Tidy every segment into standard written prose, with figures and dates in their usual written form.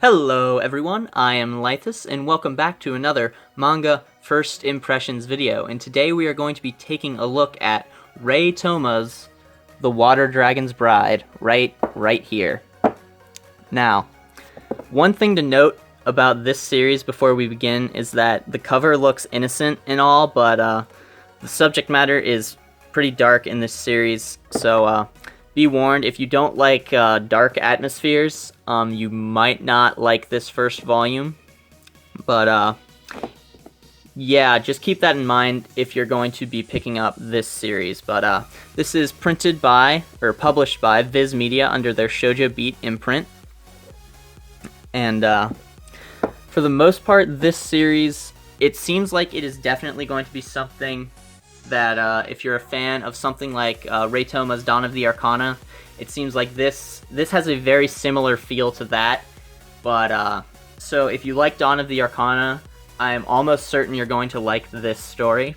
Hello everyone, I am Laethas, and welcome back to another Manga First Impressions video, and today we are going to be taking a look at Toma's The Water Dragon's Bride, right here. Now, one thing to note about this series before we begin is that the cover looks innocent and all, but the subject matter is pretty dark in this series, so be warned, if you don't like dark atmospheres, you might not like this first volume. But yeah, just keep that in mind if you're going to be picking up this series. But this is printed by, or published by, Viz Media under their Shoujo Beat imprint. And for the most part, this series, it seems like it is definitely going to be something that if you're a fan of something like Toma's Dawn of the Arcana, it seems like this has a very similar feel to that. But so if you like Dawn of the Arcana, I'm almost certain you're going to like this story.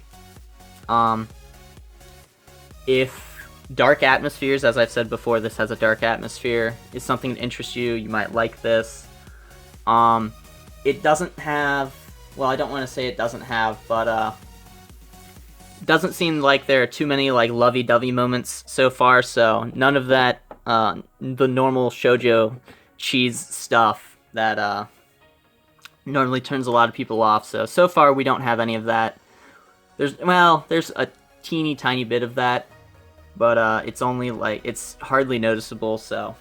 If dark atmospheres, as I've said before, this has a dark atmosphere, is something that interests you, you might like this. It doesn't have, well, I don't want to say it doesn't have, but doesn't seem like there are too many like lovey-dovey moments so far, so none of that the normal shoujo cheese stuff that normally turns a lot of people off. So far we don't have any of that. There's a teeny tiny bit of that, but it's only like, it's hardly noticeable. So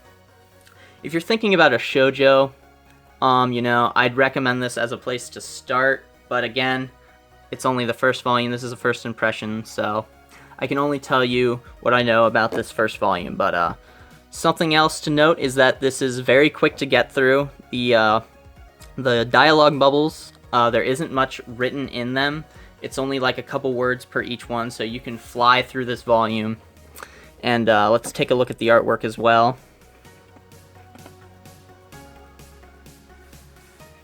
if you're thinking about a shoujo, you know, I'd recommend this as a place to start, but again, it's only the first volume. This is a first impression, so I can only tell you what I know about this first volume. But something else to note is that this is very quick to get through. The dialogue bubbles, there isn't much written in them. It's only like a couple words per each one, so you can fly through this volume. And let's take a look at the artwork as well.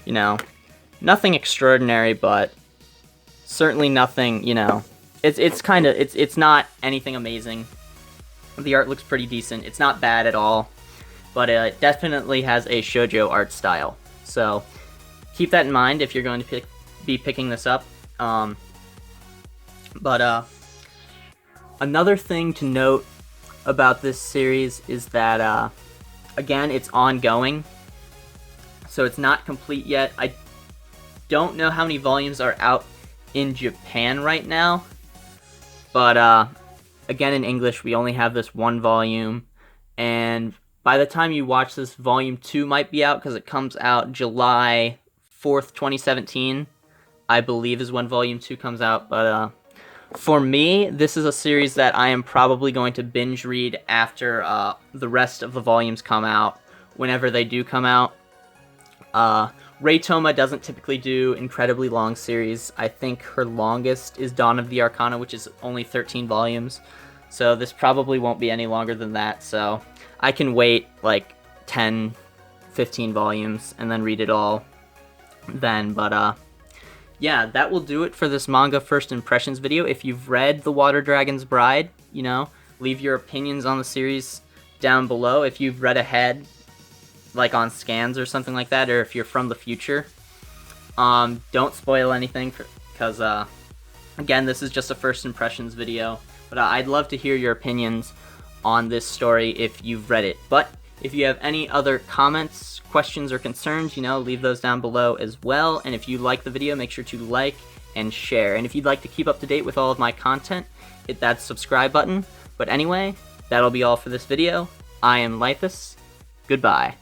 You know, nothing extraordinary, but certainly nothing, you know, it's not anything amazing. The art looks pretty decent. It's not bad at all, but it definitely has a shoujo art style. So keep that in mind if you're going to be picking this up. But another thing to note about this series is that, again, it's ongoing, so it's not complete yet. I don't know how many volumes are out in Japan right now, but again, in English we only have this one volume, and by the time you watch this, volume 2 might be out, because it comes out July 4th, 2017, I believe is when volume 2 comes out. But for me, this is a series that I am probably going to binge read after the rest of the volumes come out, whenever they do come out. Toma doesn't typically do incredibly long series. I think her longest is Dawn of the Arcana, which is only 13 volumes. So this probably won't be any longer than that. So I can wait like 10, 15 volumes and then read it all then. But yeah, that will do it for this manga first impressions video. If you've read The Water Dragon's Bride, you know, leave your opinions on the series down below. If you've read ahead, like on scans or something like that, or if you're from the future, don't spoil anything, because again, this is just a first impressions video, but I'd love to hear your opinions on this story if you've read it. But if you have any other comments, questions, or concerns, you know, leave those down below as well. And if you like the video, make sure to like and share. And if you'd like to keep up to date with all of my content, hit that subscribe button. But anyway, that'll be all for this video. I am Laethas. Goodbye.